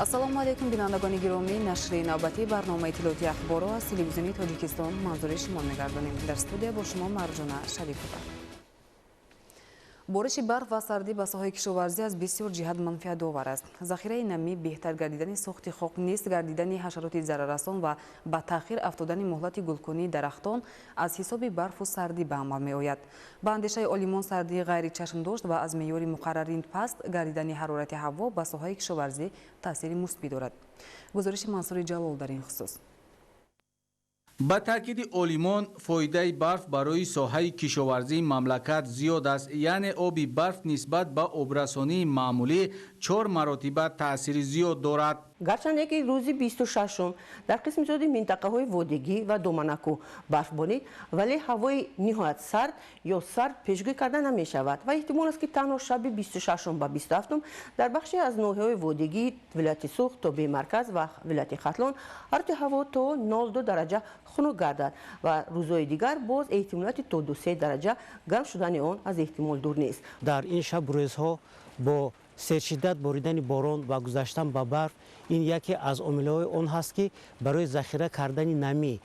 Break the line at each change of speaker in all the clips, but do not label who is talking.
ассалому алайкум бинандагони гиромӣ, нашри навбатии барномаи иттилоъоти ахборо аз телевизиони Тоҷикистон манзури шумо мегардонем. Дар студия бо шумо Марҷона Шарипова. бориши барф ва сардӣ ба соҳаи кишоварзӣ аз бисёр ҷиҳат манфиатовар аст. захираи намӣ, беҳтар гардидани сохти хок, нест гардидани ҳашароти зараррасон ва ба таъхир афтодани муҳлати гулкунии дарахтон аз ҳисоби барфу сардӣ ба амал меояд. ба андешаи олимон сардии ғайри чашмдошт ва аз меъёри муқаррари паст гардидани ҳарорати ҳаво ба соҳаи кишоварзӣ таъсири мусбӣ дорад. гузориши Мансури Ҷалол дар ин хусус.
ба таъкиди олимон, фоидаи барф барои соҳаи кишоварзии мамлакат зиёд аст, яъне оби барф нисбат ба обрасонии маъмулӣ 4 маротиба таъсири зиёд дорад.
гарчанде ки рӯзи 26 дар қисми зиёди минтақаҳои водигӣ ва доманаку барф борид, вале ҳавои ниҳоят сард ё сард пешгӯӣ карда намешавад ва эҳтимол аст ки танҳо шаби 26 ба 27 дар бахше аз ноҳияҳои водигӣ, вилояти Суғд то бемарказ ва вилояти Хатлон ҳарорати ҳаво то 0 дараҷа хунук гардад ва рӯзҳои дигар боз эҳтимолияти то 2-3 дараҷа гарм шудани он аз эҳтимол дур нест.
дар ин шабрӯзҳо бо сершиддат боридани борон ва гузаштан ба барф ин яке аз омилҳои он ҳаст ки барои захира кардани намӣ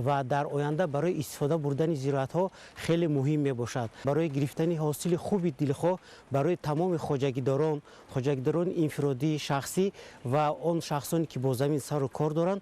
ва дар оянда барои истифода бурдани зироатҳо хеле муҳим мебошад. барои гирифтани ҳосили хуби дилхоҳ барои тамоми хоҷагидорони инфиродӣ, шахсӣ ва он шахсоне ки бо замин сару кор доранд,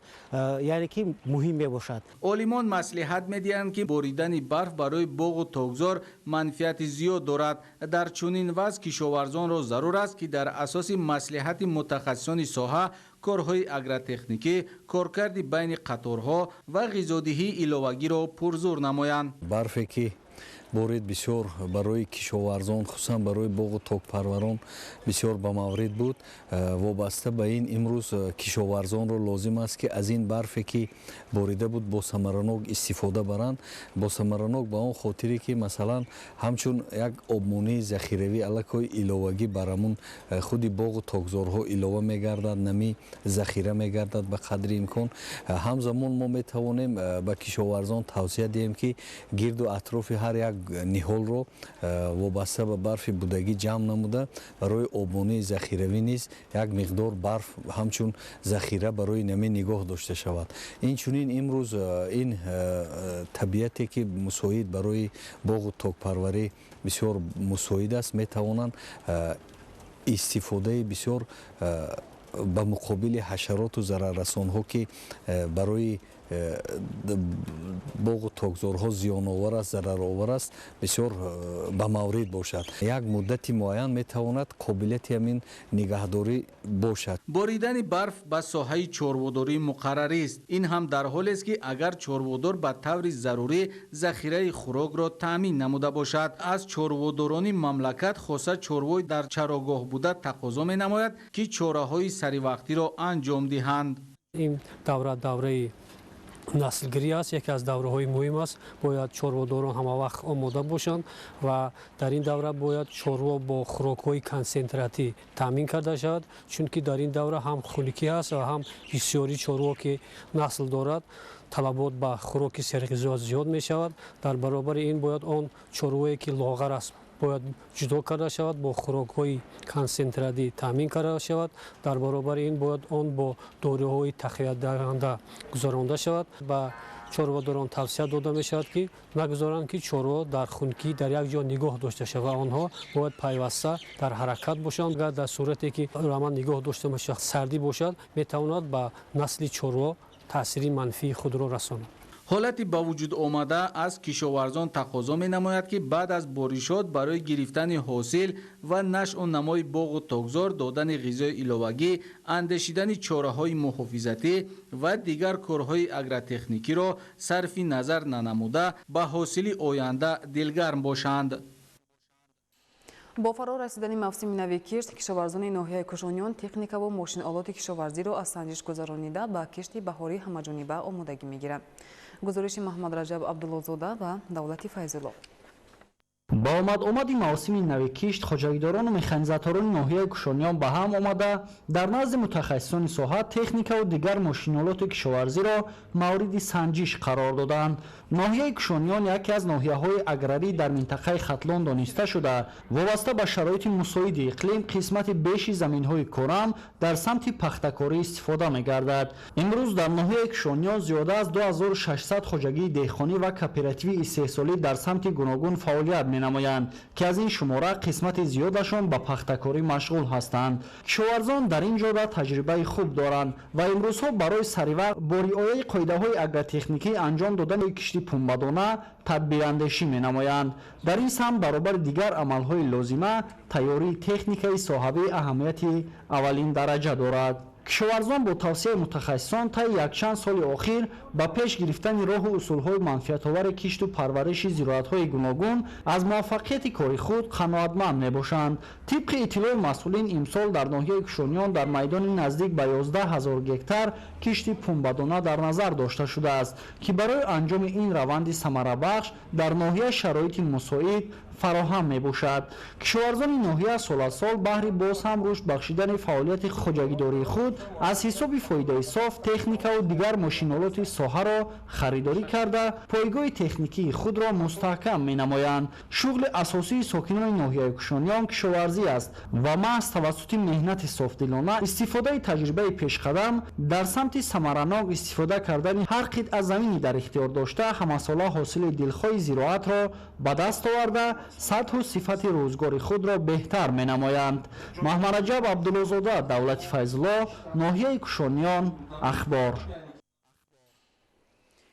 яъне ки муҳим мебошад.
олимон маслиҳат медиҳанд ки боридани барф барои боғу тогзор манфиати зиёд дорад. дар чунин вазъ кишоварзонро зарур аст ки дар асоси маслиҳати мутахассисони соҳа корҳои агротехникӣ, коркарди байни қаторҳо ва ғизодиҳии иловагиро пурзур намоянд.
барфе ки борид бисёр барои кишоварзон, хусусан барои боғу токпарварон бисёр ба маврид буд. вобаста ба ин имрӯз кишоварзонро лозим аст ки аз ин барфе ки борида буд бо самаранок истифода баранд. бо самаранок ба он хотире ки масалан ҳамчун як обмонии захиравӣ аллакои иловагӣ барамун худи боғу тогзорҳо илова мегардад, намӣ захира мегардад ба қадри имкон. ҳамзамон мо метавонем ба кишоварзон тавсия диҳем ки гирду атрофи ҳар як ниҳолро вобаста ба барфи будагӣ ҷамъ намуда барои обмонии захиравӣ низ як миқдор барф ҳамчун захира барои намӣ нигоҳ дошта шавад. инчунин имрӯз ин табиате ки мусоид барои боғу токпарварӣ бисёр мусоид аст, метавонанд истифодаи бисёр ба муқобили ҳашароту зараррасонҳо ки барои боғу тогзорҳо зиёновар аст, зараровар аст, бисёр ба маврид бошад. як муддати муайян метавонад қобилияти ҳамин нигаҳдорӣ бошад.
боридани барф ба соҳаи чорводорӣ муқаррарист. ин ҳам дар ҳолест ки агар чорводор ба таври зарурӣ захираи хӯрокро таъмин намуда бошад. аз чорводорони мамлакат хоса чорвои дар чарогоҳ буда тақозо менамояд ки чораҳои саривақтиро анҷом диҳанд.
ин давраи наслгирӣ аст, яке аз давраҳои муҳим аст. бояд чорводорон ҳамавақт омода бошанд ва дар ин давра бояд чорво бо хӯрокҳои консентратӣ таъмин карда шавад, чунки дар ин давра ҳам хунукӣ аст ва ҳам бисёри чорво ки насл дорад талабот ба хӯроки серғизоят зиёд мешавад. дар баробари ин бояд он чорвое ки лоғар аст бояд ҷудо карда шавад, бо хӯрокҳои консентратӣ таъмин карда шавад. дар баробари ин бояд он бо доруҳои тақвиятдиҳанда гузаронда шавад. ба чорводорон тавсия дода мешавад ки нагузоранд ки чорво дар хунукӣ дар як ҷо нигоҳ дошта шавад. онҳо бояд пайваста дар ҳаракат бошанд. дар сурате ки раман нигоҳ дошта мешавад, сардӣ бошад, метавонад ба насли чорво таъсири манфии худро расонад.
ҳолати ба вуҷуд омада аз кишоварзон тақозо менамояд ки баъд аз боришот барои гирифтани ҳосил ва нашъу намои боғу тогзор, додани ғизои иловагӣ, андешидани чораҳои муҳофизатӣ ва дигар корҳои агротехникиро сарфи назар нанамуда ба ҳосили оянда дилгарм бошанд.
бо фаро расидани мавсими нави кишт, кишоварзони ноҳияи Кӯшониён техникаву мошиналоти кишоварзиро аз санҷиш гузаронида ба кишти баҳории ҳамаҷониба омодагӣ мегиранд. гузориши Маҳмад Раҷаб Абдуллозода ва Давлати Файзулло.
با آمدی موسم نوی کشت خوجایداران و مکانیزاتوران ناحیه کشانیان به هم آمده در نزد متخصصان ساحه تکنیک و دیگر ماشینالات کشاورزی را مورد سنجش قرار دادند. ناحیه کشانیان یکی از ناحیه‌های اگراری در منطقه ختلان دانسته شده وابسته به شرایط مساعد اقلیم قسمت بیشی زمین‌های کورم در سمت پخته‌کاری استفاده می‌گردد. امروز در ناحیه کشانیان زیاده از 2600 خوجگی دهقانی و کооپراتیو استحصالی در سمت گوناگون فعالیت می‌نمایند که از این شماره قسمت زیادشان به پخته‌کاری مشغول هستند. کشاورزان در این جهت تجربه خوب دارند و امروزها برای سریع با رعایت قاعده‌های اگرتکنیکی انجام دادن کشتی پنبه‌دانه تدبیراندیشی می‌نمایند. در این سمت برابر دیگر عمل‌های لازمه تیاری تکنیکی صاحب اهمیت اولین درجه دارد. کشاورزان با توصیه متخصصان طی یک چند سال اخیر با پیش گرفتن راه و اصول‌های منفعت‌آور کشت و پرورش زراعت‌های گوناگون از موفقیت کاری خود قناعتمند می‌باشند. طبق اطلاع مسئولین امسال در ناحیه کشانیان در میدان نزدیک به 11000 گکتار کشت پنبه‌دانه در نظر داشته شده است که برای انجام این روند ثمره‌بخش در ناحیه شرایط مساعد فراهم میباشد. کشاورزان ناحیه سال از سال بهر باز هم رشد بخشیدن فعالیت خوجگیداری خود از حساب فایده صاف تکنیک و دیگر ماشینالات ساحه را خریداری کرده پایگاه تکنیکی خود را مستحکم مینمایند. شغل اساسی ساکنان ناحیه کشانیان کشاورزی است و محض توسط مهنت صافدلانه استفاده تجربه پیشقدم در سمت ثمره‌ناک استفاده کردن هر قطعه زمینی در اختیار داشته همساله حاصل دلخواه زراعت را به دست آورده سطح و صفت روزگار خود را بهتر می‌نمایند. محمد رجب عبدالله‌زاده، دولت فیض‌الله، ناحیه کشانیان، اخبار.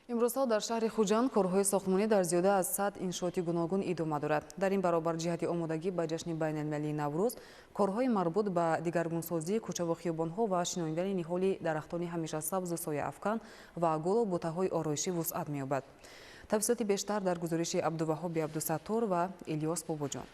امروزها در شهر خوجند کارهای ساختمانی در زیاده از 100 انشاءات گوناگون ادامه دارد. در این برابر جهت آمادگی به جشن بین‌المللی نوروز کارهای مربوط به دگرگونسازی کوچه و خیابان‌ها و شناندن نهال درختان همیشه سبز و سایه افکن و گل و بوته‌های آرایشی وسعت می‌یابد. تفصیلات بیشتر در گزارش عبدالوهاب عبدالستار و الیاس باباجان.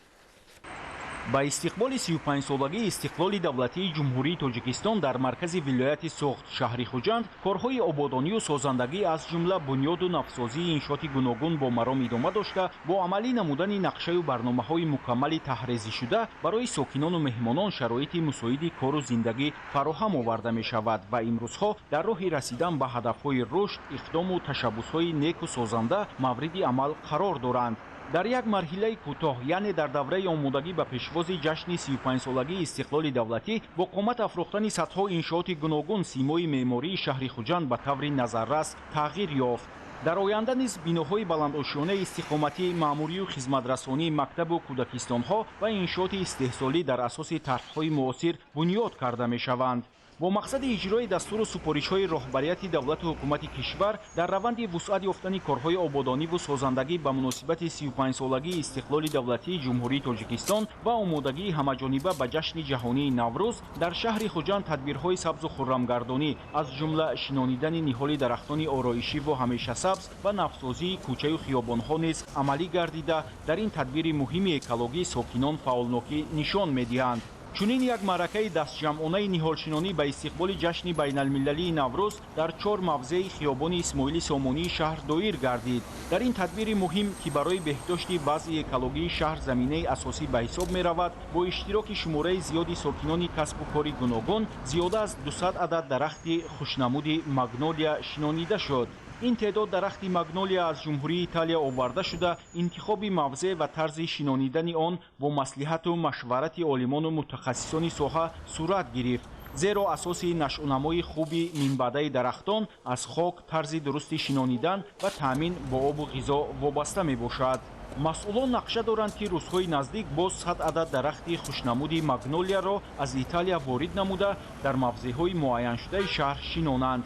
با استقبال 35 سالگی استقلال دولتی جمهوری تاجیکستان در مرکز ولایت سوخت شهر خوجند کارهای آبادانی و سازندگی از جمله بنیاد و نوسازی انشاءات گوناگون با مرام ادامه داشته با عملی نمودن نقشه و برنامه‌های مکمل تحریزی شده برای ساکنان و مهمانان شرایط مساعد کار و زندگی فراهم آورده می شود و امروزها در راه رسیدن به هدف‌های رشد اقدام و تشبث‌های نیک و سازنده مورد عمل قرار دارند. در یک مرحله کوتاه یعنی در دوره آمادگی به پیشواز جشن 35 سالگی استقلال دولتی با قامت افروختن صدها انشاءات گوناگون سیمای معماری شهر خوجند به طور نظررس تغییر یافت. در آینده نیز بیناهای بلندآشیانه استقامتی مأموری و خدمترسانی مکتب و کودکستان‌ها و انشاءات استحصالی در اساس طرح‌های معاصر بنیاد کرده می‌شوند. با مقصد اجرای دستور و سپارش‌های راهبریت دولت و حکومت کشور در روند وسعت یافتن کارهای آبادانی و سازندگی به مناسبت 35 سالگی استقلال دولتی جمهوری تاجیکستان و آمادگی همه‌جانبه به جشن جهانی نوروز در شهر خوجند تدبیرهای سبز و خرمگردانی از جمله شنانیدن نهال درختان آرایشی و همیشه سبز و نوسازی کوچه و خیابان‌ها نیز عملی گردیده در این تدبیر مهم اکولوژی ساکنان فعالناکی نشان می‌دهند. چنین یک معرکه دستجمعانه نهالشنانی به استقبال جشن بین‌المللی نوروز در 4 موضع خیابان اسماعیل سامانی شهر دایر گردید. در این تدبیر مهم که برای بهداشت وضع اکولوژی شهر زمینه اساسی به حساب می رود با اشتراک شماره زیادی ساکنان کسب و کار گوناگون زیاده از 200 عدد درخت خوشنمود مگنولیا شنانیده شد. این تعداد درخت مگنولیا از جمهوری ایتالیا آورده شده انتخاب موضع و طرز شنانیدن آن با مصلحت و مشورت عالمان و متخصصان ساحه صورت گرفت. زیرا اساس نشأونمای خوبی منبع درختان از خاک طرز درست شنانیدن و تامین با آب و غذا وابسته می باشد. مسئولان نقشه دارند که روزهای نزدیک باز 100 عدد درخت خوشنمود مگنولیا را از ایتالیا وارد نموده در موضع‌های معین شده شهر شنانند.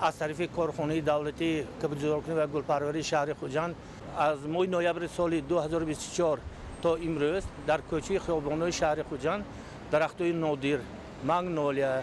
از طریق کارخانه دولتی کبوترزارکنی و گلپروری شهر خوجند از ماه نوامبر سال 2024 تا امروز در کوچه خیابان‌های شهر خوجند درخت‌های نادر مگنولیا،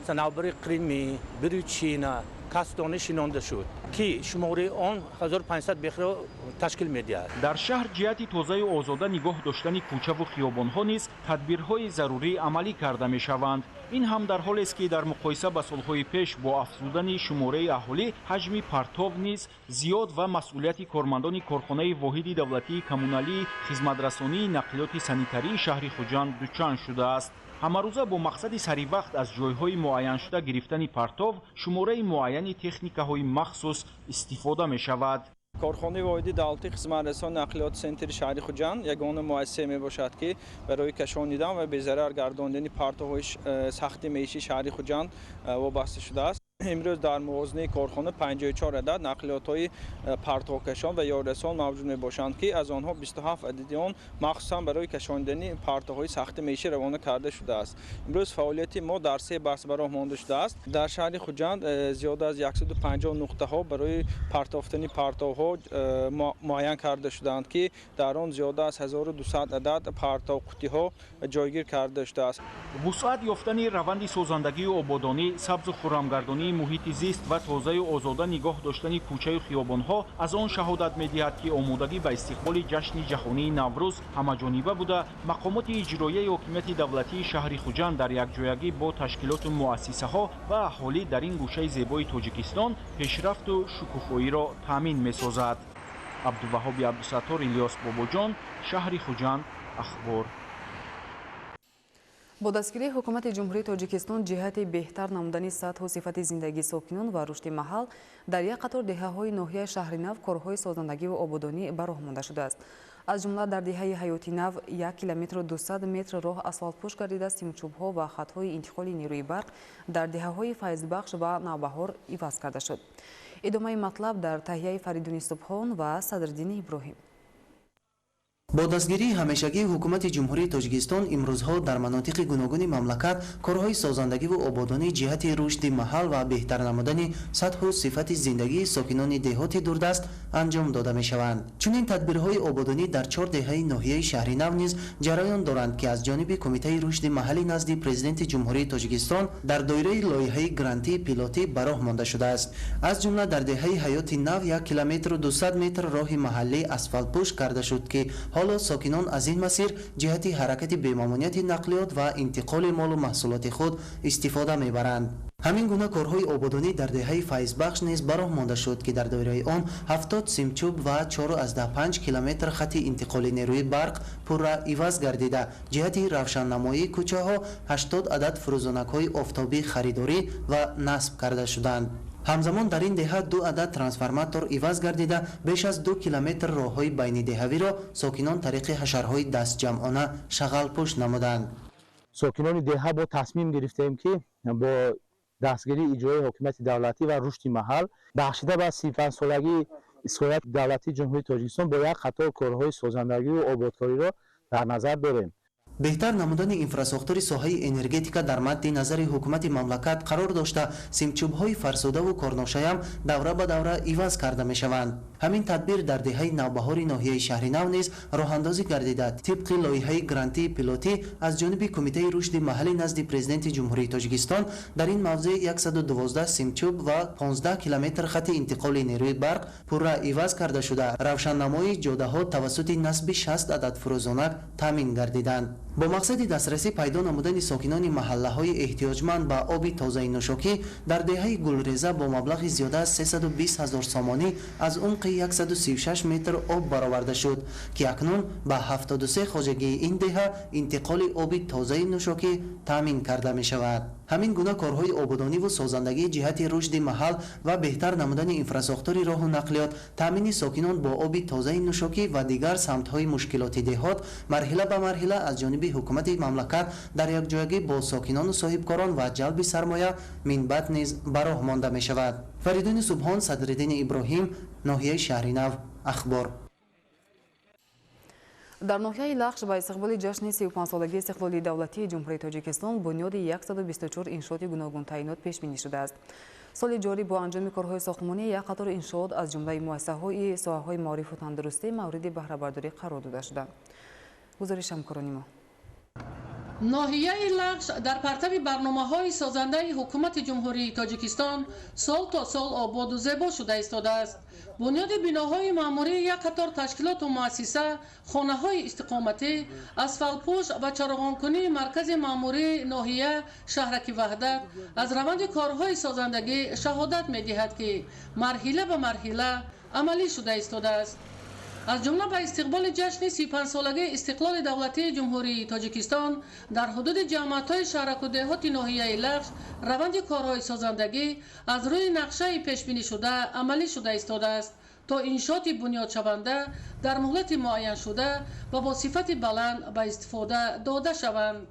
صنوبر قرمی، بروچینه، کاستانه شنانده شد که شماره آن 1500 بخره تشکیل می‌دهد.
در شهر جهت تازه و آزاده نگاه داشتن کوچه و خیابان‌ها نیز تدبیرهای ضروری عملی کرده می‌شوند. ин ҳам дар ҳоле est ки дар муқоиса ба солҳои пеш бо афзудани шумораи аҳолӣ ҳаҷми партов низ зиёд ва масъулияти кормандони корхонаи воҳиди давлатии коммуналии хизматрасонии нақлиёти санитарии шаҳри Хуҷанд дучанд шудааст. ҳамарӯза бо мақсади саривақт аз ҷойҳои муайяншуда гирифтани партов шумораи муайяни техникаҳои махсус истифода мешавад.
کارخانه واحدی دولتی خدمترسان نقلیات سنتر شهر خوجند یگانه مؤسسه میباشد که برای کشانیدن و به ضرر گرداندن پرتوهای سخت معیشتی شهر خوجند وابسته شده است. امروز در موازنه کارخانه 54 عدد نقلیات‌های پرتوکشان و یاررسان موجود میباشند که از آنها 27 عدد آن مخصوصا برای کشاندن پرتوهای سخت معیشتی روانه کرده شده است. امروز فعالیت ما در 3 بخش به راه مانده شده است. در شهر خوجند زیاده از 150 نقطه ها برای پرتافتن پرتوها معین کرده شدند که در آن زیاده از 1200 عدد پرتو قوطی ها جایگیر کرده شده است.
وسعت یافتن روند سازندگی و آبادانی، سبز و خرمگردانی محیط زیست و تازه و آزاده نگاه داشتن کوچه و خیابان‌ها از آن شهادت می‌دهد که آمادگی به استقبال جشن جهانی نوروز همه‌جانبه بوده. مقامات اجرایی حکومت دولتی شهر خوجند در یکجایگی با تشکیلات مؤسسه‌ها و اهالی در این گوشه زیبای تاجیکستان پیشرفت و شکوفایی را تامین می‌سازد. عبدالوهاب عبدالستار، الیاس باباجان، شهر خوجند، اخبار.
با دستگیری حکومت جمهوری تاجیکستان جهت بهتر نمودن سطح و صفت زندگی ساکنان و رشد محل در یک قطار دهه‌های ناحیه شهرنو کارهای سازندگی و آبادانی به راه مانده شده است. از جمله در دهه حیاتی نو 1 کیلومتر و 200 متر راه اسفالت پوش گردیده، سیمچوب‌ها و خطهای انتقال نیروی برق در دهه‌های فیضبخش و نوبهار عوض کرده شد. ادامه مطلب در تهیه فریدون سبحان و صدرالدین ابراهیم.
با دستگیری همیشگی حکومت جمهوری تاجیکستان امروزها در مناطق گوناگون مملکت کارهای سازندگی و آبادانی جهت رشد محل و بهتر نمودن سطح و صفت زندگی ساکنان دهات دوردست انجام داده می شوند. چنین تدبیرهای آبادانی در 4 دهه ناحیه شهرنو نیز جریان دارند که از جانب کمیته رشد محلی نزد پرزیدنت جمهوری تاجیکستان در دایره لایحه گرانتی پیلوتی به راه مانده شده است. از جمله در دهه حیاتی نو 1 کیلومتر و 200 متر راه محلی اسفالت پوش کرده شد که حالا ساکنان از این مسیر جهت حرکت بی‌مامانیت نقلیات و انتقال مال و محصولات خود استفاده میبرند. همین گونه کارهای آبادانی در دهه فیضبخش نیز به راه مانده شد که در دایره آن 70 سیمچوب و 4.5 کیلومتر خط انتقال نیروی برق پورا عوض گردیده جهت روشننمایی کوچه ها 80 عدد فروزانک های آفتابی خریداری و نصب کرده شدند. همزمان در این دهه 2 عدد ترانسفورماتور عوض گردیده بیش از 2 کیلومتر راههای بین دهوی را ساکنان طریق حشرهای دست جمعانه شغل پوش نمودند.
ساکنان دهه با تصمیم گرفتیم که با دستگیری اجرای حکومت دولتی و رشد محل بخشیده به 35 سالگی اسکولت دولتی جمهوری تاجیکستان با یک قطار کارهای سازندگی و آبادکاری را در نظر داریم.
بهتر نمودن اینفراساختور ساحه انرژتیک در مد نظر حکومت مملکت قرار داشته سیمچوب‌های فرسوده و کارناشایم دوره به دوره عوض کرده می‌شوند. همین تدبیر در دهه نوبهار ناحیه شهرنو نیز راه‌اندازی گردیده طبق لایحه گرانتی پیلوتی از جانب کمیته رشد محلی نزد پرزیدنت جمهوری تاجیکستان در این موضع 112 سیمچوب و 15 کیلومتر خط انتقال نیروی برق پورا عوض کرده شده. روشننمایی جاده‌ها توسط نصب 60 عدد فروزانک تامین گردیدند. با مقصد دسترسی پیدا نمودن ساکنان محله‌های احتیاجمند به آب تازه نوشاکی در دهه گلریزه با مبلغ زیاده از 320,000 سامانی از عمق 136 متر آب برآورده شد که اکنون به 73 خواجگی این دهه انتقال آب تازه نوشاکی تامین کرده می شود. همین گونه کارهای آبادانی و سازندگی جهت رشد محل و بهتر نمودن اینفراساختور راه و نقلیات، تامین ساکنان با آب تازه نوشاکی و دیگر سمت‌های مشکلات دهات مرحله به مرحله از جانب حکومت مملکت در یک جایگی با ساکنان و صاحبکاران و جلب سرمایه منبت نیز به راه مانده می شود. فریدون سبحان، صدرالدین ابراهیم، ناحیه شهرنو، اخبار.
در ناحیه لخش با استقبال جشن 35 سالگی استقلال دولتی جمهوری تاجیکستان بنیاد 124 انشاءات گوناگون تعیینات پیش بینی شده است. سال جاری با انجام کارهای ساختمانی یک قطار انشاءات از جمله مؤسسه‌های ساحه‌های معارف و تندرستی مورد بهره برداری قرار داده شدند. گزارش همکاران ما.
ناحیه لخش در پرتو برنامه‌های سازنده حکومت جمهوری تاجیکستان سال تا سال آباد و زیبا شده ایستاده است. بنیاد بیناهای معموری یک قطار تشکیلات و مؤسسه، خانه‌های استقامتی، اسفالت‌پوش و چراغانکنی مرکز معموری ناحیه شهرک وحدت از روند کارهای سازندگی شهادت می‌دهد که مرحله به مرحله عملی شده ایستاده است. از جمله به استقبال جشن 35 سالگی استقلال دولتی جمهوری تاجیکستان در حدود جماعت‌های شهرک و دهات ناحیه لخش روند کارهای سازندگی از روی نقشه پیش‌بینی شده عملی شده ایستاده است تا انشاءات بنیاد شونده در مهلت معین شده و با صفت بلند به استفاده داده شوند.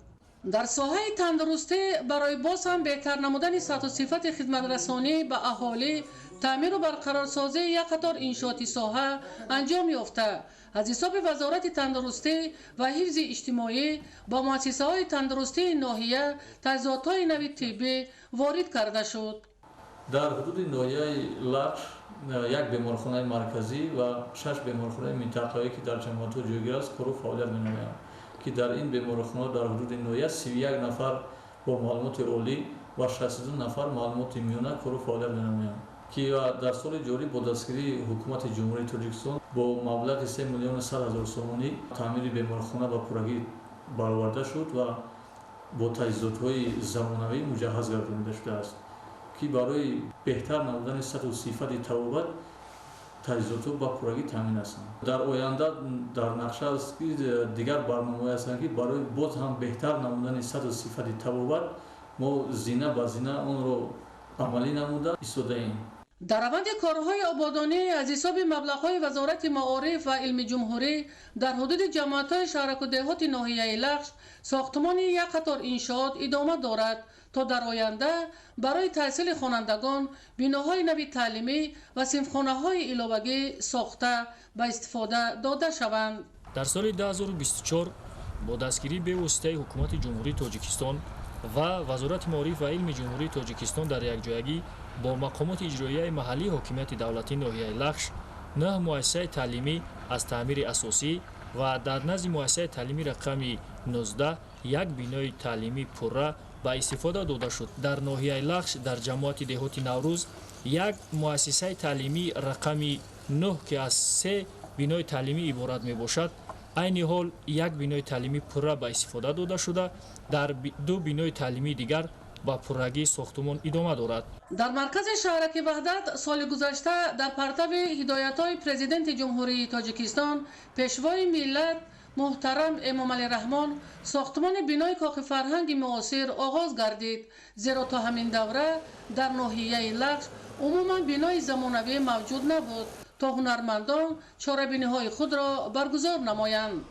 در ساحه تندرستی برای باز هم بهتر نمودن سطح و صفت خدمت رسانی به اهالی، تعمیر و برقرارسازی یک قطار انشاءاتی ساحه انجام یافته. از حساب وزارت تندرستی و حفظ اجتماعی با مؤسسه‌های تندرستی ناحیه تجهیزات‌های نوی طبی وارد کرده شد.
در حدود ناحیه لخش یک بیمارخانه مرکزی و 6 بیمارخانه منطقه‌ای که در جماعت جویگیر است کارو فعالیت می‌نمایند که در این بیمارخانه در حدود ناحیه 31 نفر با معلومات عالی و 62 نفر معلومات میانه کارو فعالیت می‌نمایند که در سال جاری با دستگیری حکومت جمهوری تاجیکستان با مبلغ 3 میلیون 100 هزار سومانی تعمیر بیمارخانه و پورگی برآورده شد و با تجهیزات‌های زمانوی مجهز گردانیده شده است که برای بهتر نمودن سطح و صفت طبابت تجهیزات با پورگی تامین هستند. در آینده در نقشه است که دیگر برنامه‌های هستند که برای باز هم بهتر نمودن سطح و صفت طبابت ما زینه به زینه اون رو عملی نموده ایستاده ایم.
در روند کارهای آبادانی از حساب مبلغ‌های وزارت معارف و علم جمهوری در حدود جماعت‌های شهرک و دهات ناحیه لخش ساختمان یک قطار انشاءات ادامه دارد تا در آینده برای تحصیل خوانندگان بیناهای نوی تعلیمی و صنفخانه‌های علاوگی ساخته به استفاده داده شوند.
در سال 2024 با دستگیری به واسطه حکومت جمهوری تاجیکستان و وزارت معارف و علم جمهوری تاجیکستان در یکجایگی با مقامات اجرایی محلی حکومت دولتی ناحیه لخش 9 مؤسسه تعلیمی از تعمیر اساسی و در نزد مؤسسه تعلیمی رقم 19 یک بینای تعلیمی پره با استفاده داده شد. در ناحیه لخش در جماعت دهات نوروز یک مؤسسه تعلیمی رقم 9 که از 3 بینای تعلیمی عبارت می باشد، عین حال یک بینای تعلیمی پره با استفاده داده شده. در 2 بینای تعلیمی دیگر با پرگی ساختمان ادامه دارد.
در مرکز شهرک وحدت سال گذشته در پرتو هدایت‌های پرزیدنت جمهوری تاجیکستان پیشوای ملت محترم امام علی رحمان ساختمان بینای کاخ فرهنگ معاصر آغاز گردید، زیرا تا همین دوره در ناحیه لخش عموما بینای زمانوی موجود نبود تا هنرمندان چاره‌بینی‌های خود را برگزار نمایند.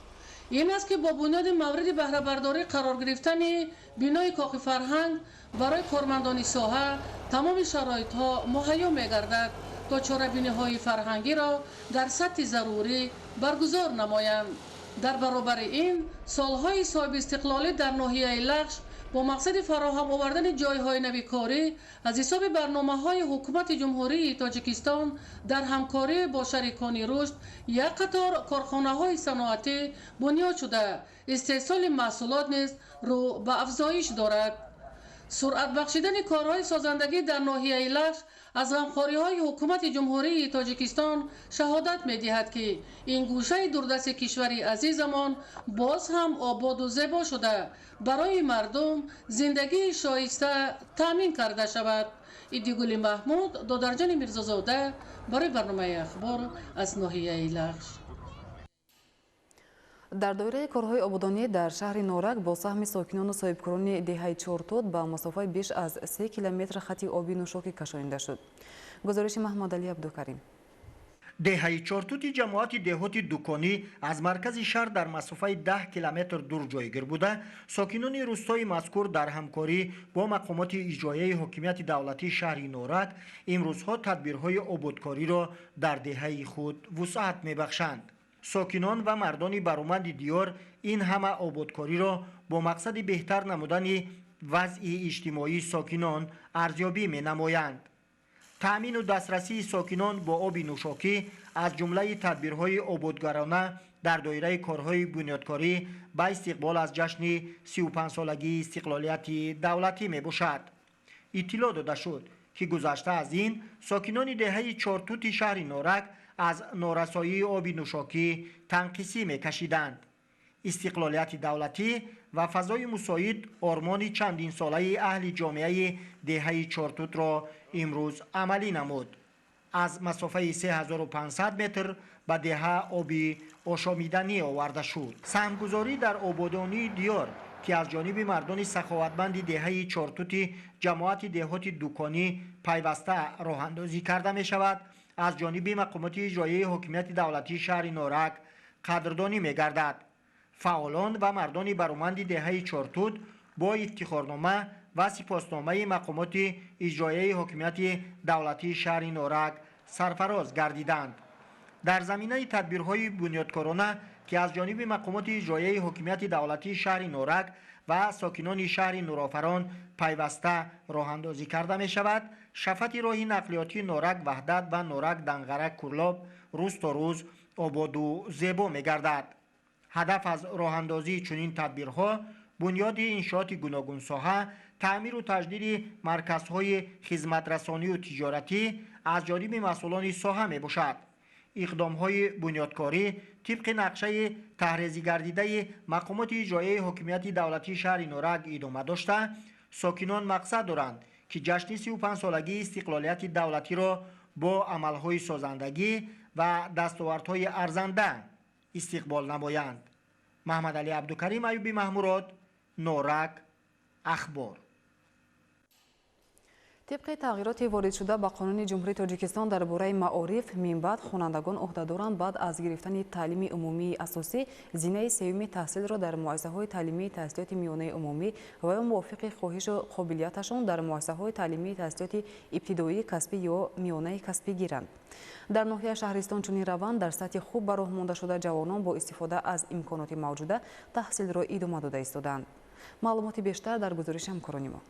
این است که با بنیاد مورد بهره برداری قرار گرفتن بینای کاخ فرهنگ برای کارمندان ساحه تمام شرایط‌ها مهیا می‌گردد تا چاره‌بینی‌های فرهنگی را در سطح ضروری برگزار نمایند. در برابر این سالهای صاحب استقلالی در ناحیه لخش با مقصد فراهم آوردن جایهای نوی کاری از حساب برنامه‌های حکومت جمهوری تاجیکستان در همکاری با شریکان رشد یک قطار کارخانه‌های صنعتی بنیاد شده، استحصال محصولات نیز رو به افزایش دارد. سرعت بخشیدن کارهای سازندگی در ناحیه لخش از غمخوری‌های حکومت جمهوری تاجیکستان شهادت می‌دهد که این گوشه دوردست کشوری عزیزمان باز هم آباد و زیبا شده برای مردم زندگی شایسته تامین کرده شود. ایدیگولی محمود، دادرجان میرزازاده برای برنامه اخبار از ناحیه لخش.
در دوره کارهای آبادانی در شهر نورک با سهم ساکنان و صاحبکاران دهه چهارتود با مسافت بیش از 3 کیلومتر خط آبی نوشاکی کشانده شد. گزارش محمد علی عبدالکریم.
دهه چهارتود جماعت دهات دکانی از مرکز شهر در مسافت 10 کیلومتر دور جایگیر بوده، ساکنان روستای مذکور در همکاری با مقامات اجرایی حکومت دولتی شهر نورک امروزها تدبیرهای آبادکاری را در دهه خود وسعت می‌بخشند. ساکنان و مردان برآمد دیار این همه آبادکاری را با مقصد بهتر نمودن وضع اجتماعی ساکنان ارزیابی می نمایند. تأمین و دسترسی ساکنان با آب نوشاکی از جمله تدبیرهای آبادگرانه در دایره کارهای بنیادکاری به استقبال از جشن 35 سالگی استقلالیت دولتی می باشد. اطلاع داده شد که گذشته از این ساکنان دهه چارتوت شهر نورک از نارسایی آب نوشاکی تنقیسی می‌کشیدند. استقلالیت دولتی و فضای مساعد آرمان چندین ساله اهل جامعه دهه چارتوت را امروز عملی نمود. از مسافه 3500 متر به دهه آبی آشامیدنی آورده شد. سهمگذاری در آبادانی دیار که از جانب مردان سخاوتمند دهه چارتوت جماعت دهات دوکانی پیوسته راه اندازی کرده می شود، از جانب مقامات اجرایی حکومت دولتی شهر نورک قدردانی می گردد. فعالان و مردان برومند دهه چارتوت با افتخارنامه و سپاسنامه مقامات اجرایی حکومت دولتی شهر نورک سرفراز گردیدند. در زمینه تدبیرهای بنیادکارانه که از جانب مقامات اجرایی حکومت دولتی شهر نورک و ساکنان شهر نورآفران پیوسته راه اندازی کرده می شود، شفت راه نقلیاتی نورک وحدت و نورک دنغرک کورلاب روز تا روز آباد و زیبا می گردد. هدف از راه اندازی چنین تدبیرها بنیاد انشاءات گوناگون ساحه، تعمیر و تجدید مرکزهای خدمترسانی و تجارتی از جانب مسئولان ساحه می باشد. اقدام‌های بنیادکاری طبق نقشه تحریزی گردیده مقامات اجرایی حکومت دولتی شهر نورک ادامه داشته، ساکنان مقصد دارند که جشن 35 سالگی استقلالیت دولتی را با عمل‌های سازندگی و دستاوردهای ارزنده استقبال نمایند. محمد علی عبدالکریم ایوبی محموراد، نورک، اخبار.
طبق تغییرات وارد شده به قانون جمهوری تاجیکستان درباره معارف من بعد خوانندگان عهدهداران بعد از گرفتن تعلیم عمومی اساسی زینه سوم تحصیل را در مؤسسه‌های تعلیمی تحصیلات میانه عمومی و موافق خواهش و قابلیتشان در مؤسسه‌های تعلیمی تحصیلات ابتدایی کسبی یا میانه کسبی گیرند. در ناحیه شهرستان چنین روند در سطح خوب به راه مانده شده جوانان با استفاده از امکانات موجوده تحصیل را ادامه داده ایستادند. معلومات بیشتر در گزارش همکاران ما.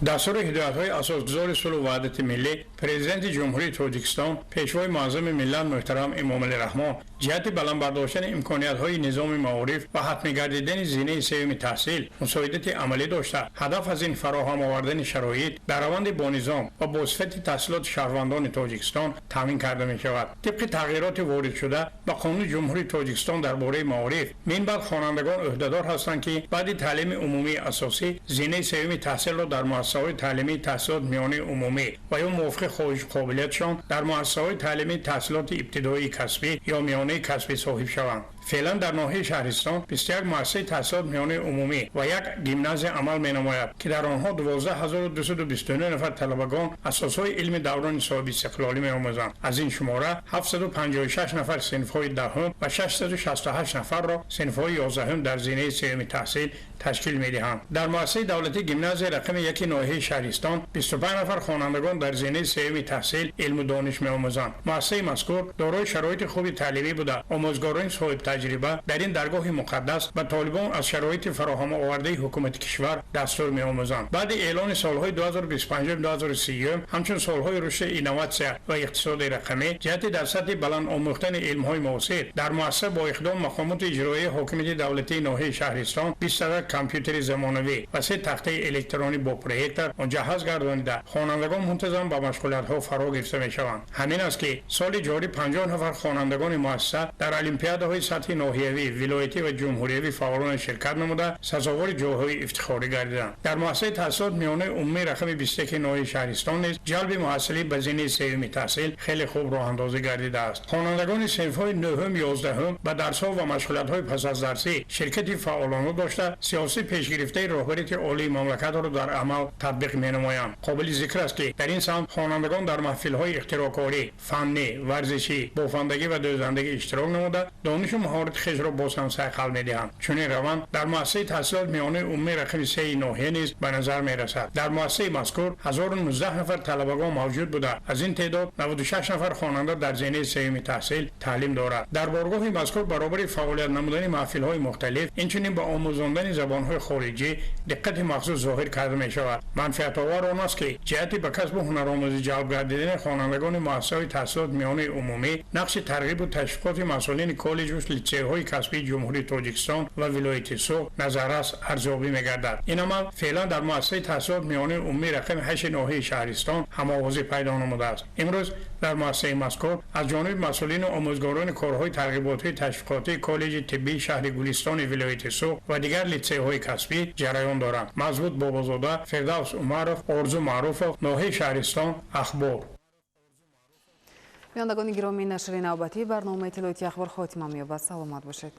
دستور هدایت‌های اساسگذار صلح و وحدت ملی پرزیدنت جمهوری تاجیکستان پیشوای معظم ملت محترم امام علی رحمان جهت بلند برداشتن امکانیت‌های نظام معارف و حتمی گردیدن زینه سوم تحصیل مساعدت عملی داشته. هدف از این فراهم آوردن شرایط در روند با نظام و با صفت تحصیلات شهروندان تاجیکستان تامین کرده می‌شود. طبق تغییرات وارد شده به قانون جمهوری تاجیکستان درباره معارف من بعد خوانندگان عهدهدار هستند که بعد تعلیم عمومی اساسی زینه سوم تحصیل را در مؤسسه‌های تعلیمی تحصیلات میانه عمومی و یا موافق خواهش قابلیتشان در مؤسسه‌های تعلیمی تحصیلات ابتدایی کسبی یا میانه کسبی صاحب شوند. فعلا در ناحیه شهرستان 21 مؤسسه تحصیلات میانه عمومی و یک گیمنازیوم عمل می‌نماید که در آنها 12229 نفر طلبگان اساسهای علم دوران صاحب استقلالی می‌آموزند. از این شماره 756 نفر صنف‌های دهم و 668 نفر را صنف‌های 11 در زینه سوم تحصیل تشکیل می‌دهند. در مؤسسه دولتی گیمنازیوم رقم 1 ناحیه شهرستان 25 نفر خوانندگان در زینه سوم تحصیل علم و دانش می‌آموزند. مؤسسه مذکور دارای شرایط خوب تعلیمی بوده. آموزگاران صاحب تجربه در این درگاه مقدس و طالبان از شرایط فراهم آورده حکومت کشور دستور می‌آموزند. بعد اعلان سالهای 2025 و 2030 همچون سالهای رشد اینواسیون و اقتصاد رقمی جهت در سطح بلند آموختن علم‌های معاصر در مؤسسه با اقدام مقامات اجرایی حکومت دولتی ناحیه شهرستان 20 کامپیوتر زمانوی و 3 تخته الکترونی با پروژکتور مجهز گردانیده خوانندگان منتظم به مشغولیت‌ها فرا گرفته می‌شوند. همین است که سال جاری 50 نفر خوانندگان مؤسسه در المپیادهای سطح ناحیوی، ولایتی و جمهوری فعالان شرکت نموده سزاوار جایهای افتخاری گردیدند. در مؤسسه تحصیلات میانه عمومی رقم 21 ناحیه شهرستان نیز جلب محصلین به زینه سوم تحصیل خیلی خوب راه اندازی گردیده است. خوانندگان صنف‌های 9 11 و درس‌ها و مشغولیت‌های پس از درسی شرکت فعالانه داشته سیاسی پیشگرفته رهبریت عالی مملکت را در عمل تطبیق می‌نمایند. قابل ذکر است که در این سمت خوانندگان در محفل‌های اختراع‌کاری، فنی، ورزشی، بافندگی و دوزندگی اشتراک نموده دانش و مهارت خیش را بازهم سعی می‌دهند. چنین روند در مؤسسه تحصیلات میانه عمومی رقم 3 ناحیه نیز به نظر می‌رسد. در مؤسسه مذکور 1019 نفر طلبگان موجود بوده. از این تعداد 96 نفر خواننده در زینه سوم تحصیل تعلیم دارد. در بارگاه مذکور برابر فعالیت نمودن محفل‌های مختلف اینچنین به آموزاندن زبان‌های خارجی دقت مخصوص ظاهر کرده می‌شود. منفعت آور آن است که جهت به کسب هنرآموزی جلب گردیدن خوانندگان مؤسسه‌های تحصیلات میانه عمومی نقش ترغیب و تشویق توسط مسئولین کالج و لیسه‌های کسبی جمهوری تاجیکستان و ولایت سوغد نظررس ارزیابی می‌گردد. این عمل فعلا در مؤسسه تحصیلات میانی عمومی رقم 8 ناحیه شهرستان هماوازی پیدا نموده است. امروز در مؤسسه مذکور از جانب مسئولین و آموزگاران کارهای ترغیباتی تشویقاتی کالج طبی شهر گلستان ولایت سوغد و دیگر لیسه‌های کسبی جریان دارند. مضبوط بابازاده، فردوس عمرов، آرزو معروفov، ناحیه شهرستان، اخبار.
بینندگان گرامی، نشر نوبتی برنامه اطلاعاتی اخبار خاتمه می‌یابد. سلامت باشید.